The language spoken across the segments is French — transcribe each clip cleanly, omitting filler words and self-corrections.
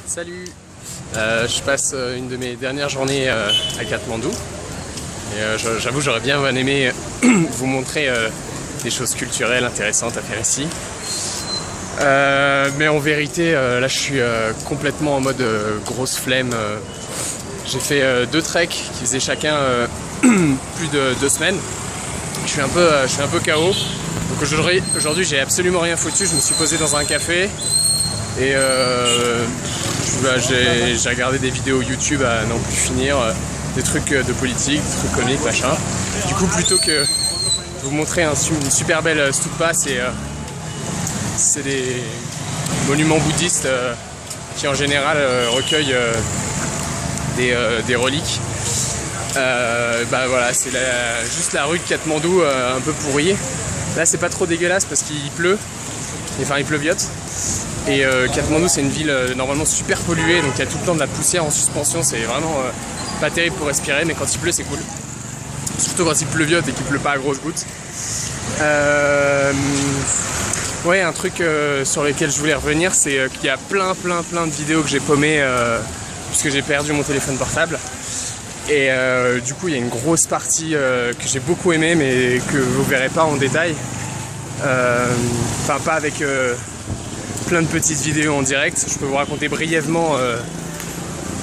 Salut. Je passe une de mes dernières journées à Katmandou. Et j'avoue, j'aurais bien aimé vous montrer des choses culturelles intéressantes à faire ici. Mais en vérité, là je suis complètement en mode grosse flemme. J'ai fait 2 treks qui faisaient chacun plus de 2 semaines. Je suis un peu KO. Donc aujourd'hui j'ai absolument rien foutu. Je me suis posé dans un café et j'ai regardé des vidéos YouTube à n'en plus finir, des trucs de politique, des trucs comiques, machin. Du coup, plutôt que de vous montrer une super belle stupa, c'est des monuments bouddhistes qui en général recueillent des reliques. Voilà, c'est juste la rue de Katmandou un peu pourrie. Là c'est pas trop dégueulasse parce qu'il pleut, enfin il pleuviote. Et Katmandou c'est une ville normalement super polluée, donc il y a tout le temps de la poussière en suspension, c'est vraiment pas terrible pour respirer, mais quand il pleut c'est cool. Surtout quand il pleuviote et qu'il pleut pas à grosses gouttes. Ouais, un truc sur lequel je voulais revenir, c'est qu'il y a plein de vidéos que j'ai paumées puisque j'ai perdu mon téléphone portable. Et du coup il y a une grosse partie que j'ai beaucoup aimée mais que vous verrez pas en détail. Enfin pas avec plein de petites vidéos en direct. Je peux vous raconter brièvement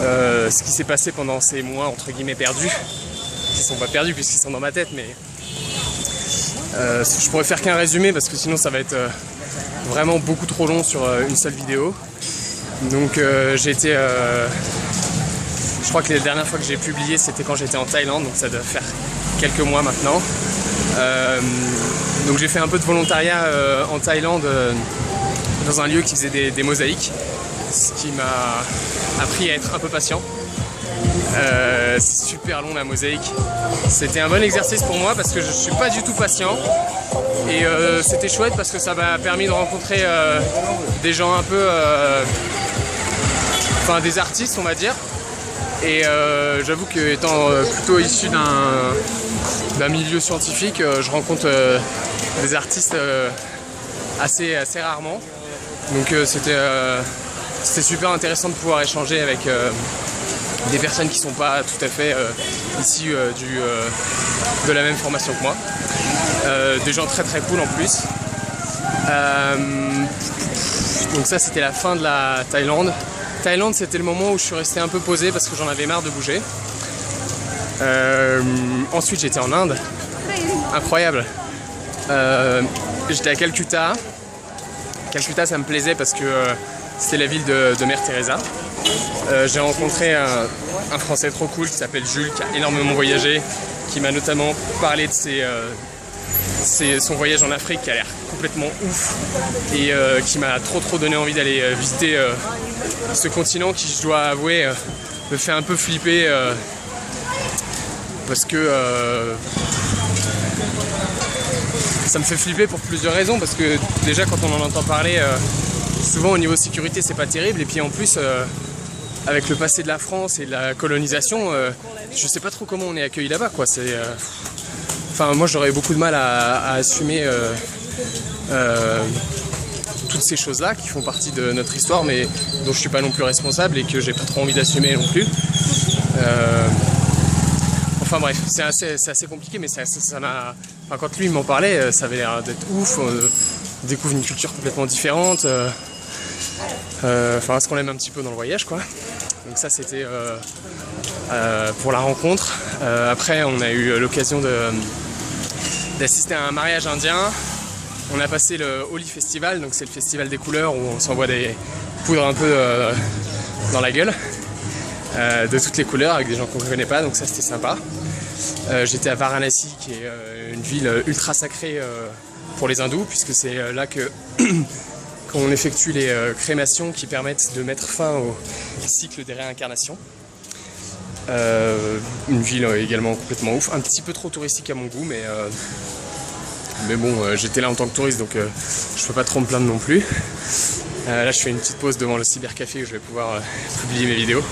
ce qui s'est passé pendant ces mois entre guillemets perdus. Ils sont pas perdus puisqu'ils sont dans ma tête, mais je pourrais faire qu'un résumé parce que sinon ça va être vraiment beaucoup trop long sur une seule vidéo. Donc j'ai été je crois que les dernières fois que j'ai publié c'était quand j'étais en Thaïlande, donc ça doit faire quelques mois maintenant. Donc j'ai fait un peu de volontariat en Thaïlande dans un lieu qui faisait des mosaïques, ce qui m'a appris à être un peu patient. C'est super long la mosaïque. C'était un bon exercice pour moi parce que je suis pas du tout patient. Et c'était chouette parce que ça m'a permis de rencontrer des gens un peu... Enfin des artistes on va dire. Et j'avoue que étant plutôt issu d'un milieu scientifique, je rencontre des artistes assez rarement. Donc c'était super intéressant de pouvoir échanger avec des personnes qui sont pas tout à fait issues de la même formation que moi. Des gens très cool en plus. Donc ça c'était la fin de la Thaïlande. Thaïlande c'était le moment où je suis resté un peu posé parce que j'en avais marre de bouger. Ensuite j'étais en Inde. Incroyable. J'étais à Calcutta. Calcutta ça me plaisait parce que c'était la ville de Mère Teresa. J'ai rencontré un Français trop cool qui s'appelle Jules, qui a énormément voyagé, qui m'a notamment parlé de son voyage en Afrique qui a l'air complètement ouf et qui m'a trop donné envie d'aller visiter ce continent qui, je dois avouer, me fait un peu flipper parce que ça me fait flipper pour plusieurs raisons, parce que déjà quand on en entend parler souvent au niveau sécurité c'est pas terrible, et puis en plus avec le passé de la France et de la colonisation, je sais pas trop comment on est accueilli là-bas quoi. Enfin moi j'aurais beaucoup de mal à assumer toutes ces choses-là qui font partie de notre histoire mais dont je suis pas non plus responsable et que j'ai pas trop envie d'assumer non plus. Enfin bref, c'est assez compliqué, mais ça m'a... Enfin, quand lui m'en parlait, ça avait l'air d'être ouf. On découvre une culture complètement différente. Enfin, ce qu'on aime un petit peu dans le voyage, quoi. Donc ça, c'était pour la rencontre. Après, on a eu l'occasion d'assister à un mariage indien. On a passé le Holi Festival, donc c'est le festival des couleurs où on s'envoie des poudres un peu dans la gueule. De toutes les couleurs avec des gens qu'on ne connaît pas, donc ça c'était sympa. J'étais à Varanasi qui est une ville ultra sacrée pour les hindous, puisque c'est là que qu'on effectue les crémations qui permettent de mettre fin au cycle des réincarnations. Une ville également complètement ouf, un petit peu trop touristique à mon goût, mais bon, j'étais là en tant que touriste donc je peux pas trop me plaindre non plus. Là je fais une petite pause devant le cybercafé où je vais pouvoir publier mes vidéos.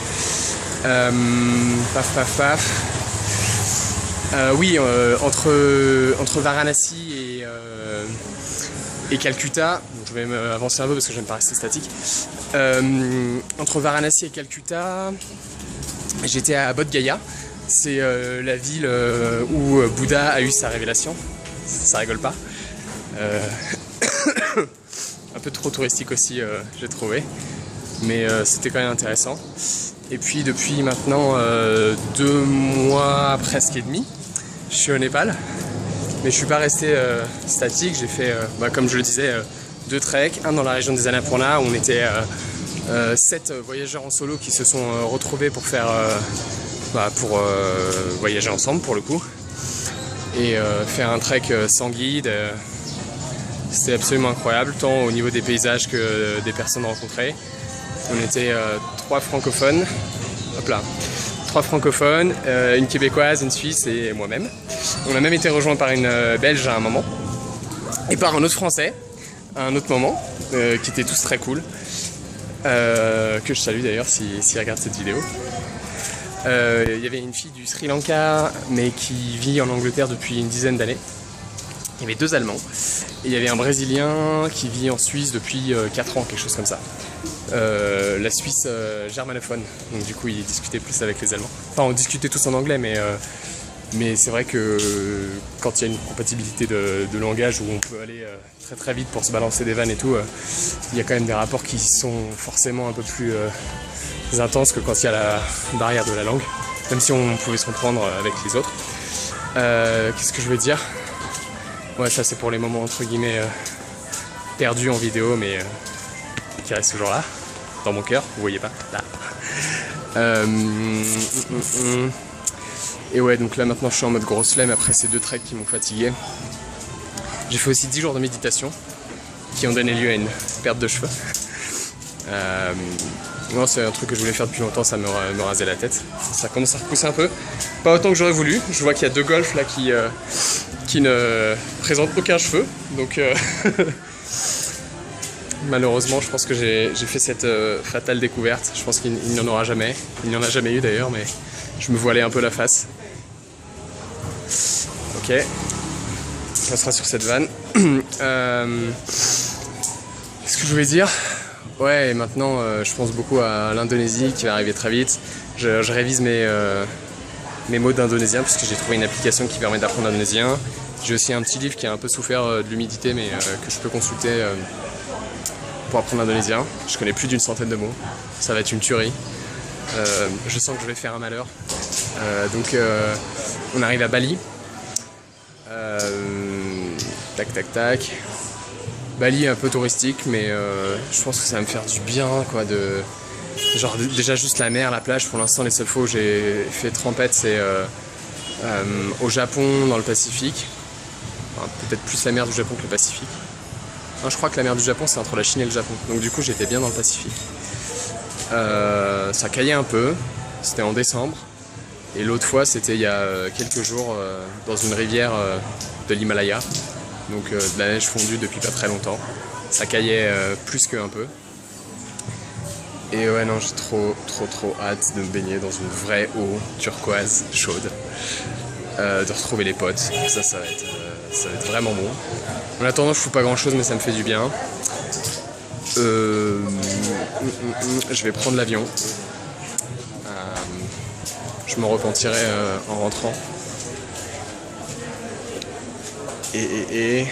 Oui, entre Varanasi et Calcutta. Donc, je vais m'avancer un peu parce que j'aime pas rester statique. Entre Varanasi et Calcutta, j'étais à Bodh Gaya. C'est la ville où Bouddha a eu sa révélation. Ça rigole pas. Un peu trop touristique aussi, j'ai trouvé. Mais c'était quand même intéressant. Et puis depuis maintenant 2 mois presque et demi, je suis au Népal. Mais je suis pas resté statique. J'ai fait, comme je le disais, 2 treks. Un dans la région des Annapurna où on était 7 voyageurs en solo qui se sont retrouvés pour faire... pour voyager ensemble pour le coup et faire un trek sans guide. C'était absolument incroyable, tant au niveau des paysages que des personnes rencontrées. On était 3 francophones, hop là, 3 francophones, une québécoise, une suisse et moi-même. On a même été rejoint par une belge à un moment et par un autre français à un autre moment, qui étaient tous très cool, que je salue d'ailleurs s'ils regardent cette vidéo. Il y avait une fille du Sri Lanka mais qui vit en Angleterre depuis une dizaine d'années. Il y avait 2 Allemands et il y avait un Brésilien qui vit en Suisse depuis 4 ans, quelque chose comme ça. La Suisse germanophone, donc du coup il discutait plus avec les Allemands. Enfin on discutait tous en anglais mais c'est vrai que quand il y a une compatibilité de langage où on peut aller très très vite pour se balancer des vannes et tout, il y a quand même des rapports qui sont forcément un peu plus intense que quand il y a la barrière de la langue, même si on pouvait se comprendre avec les autres. Qu'est-ce que je veux dire? Ouais, ça c'est pour les moments entre guillemets perdus en vidéo, mais qui restent toujours là, dans mon cœur, vous voyez pas, là. Et ouais, donc là maintenant je suis en mode grosse flemme après ces 2 treks qui m'ont fatigué. J'ai fait aussi 10 jours de méditation qui ont donné lieu à une perte de cheveux. Non, c'est un truc que je voulais faire depuis longtemps, ça me rasait la tête. Ça commence à repousser un peu. Pas autant que j'aurais voulu. Je vois qu'il y a 2 golfs là qui ne présentent aucun cheveu. Donc malheureusement, je pense que j'ai fait cette fatale découverte. Je pense qu'il n'y en aura jamais. Il n'y en a jamais eu d'ailleurs, mais je me voilais un peu la face. Ok. Ça sera sur cette vanne. Qu'est-ce que je voulais dire ? Ouais, et maintenant je pense beaucoup à l'Indonésie qui va arriver très vite. Je révise mes mots d'indonésien parce que j'ai trouvé une application qui permet d'apprendre l'indonésien. J'ai aussi un petit livre qui a un peu souffert de l'humidité mais que je peux consulter pour apprendre l'indonésien. Je connais plus d'1 centaine de mots. Ça va être une tuerie. Je sens que je vais faire un malheur. Donc on arrive à Bali. Tac tac tac. Bali est un peu touristique, mais je pense que ça va me faire du bien, quoi, genre déjà juste la mer, la plage. Pour l'instant, les seules fois où j'ai fait trempette, c'est au Japon, dans le Pacifique. Enfin, peut-être plus la mer du Japon que le Pacifique. Non, je crois que la mer du Japon, c'est entre la Chine et le Japon. Donc du coup, j'étais bien dans le Pacifique. Ça caillait un peu. C'était en décembre. Et l'autre fois, c'était il y a quelques jours dans une rivière de l'Himalaya. Donc de la neige fondue depuis pas très longtemps. Ça caillait plus qu'un peu. Et ouais, non, j'ai trop hâte de me baigner dans une vraie eau turquoise chaude. De retrouver les potes. Ça va être vraiment bon. En attendant, je fous pas grand chose, mais ça me fait du bien. Je vais prendre l'avion. Je m'en repentirai en rentrant. Et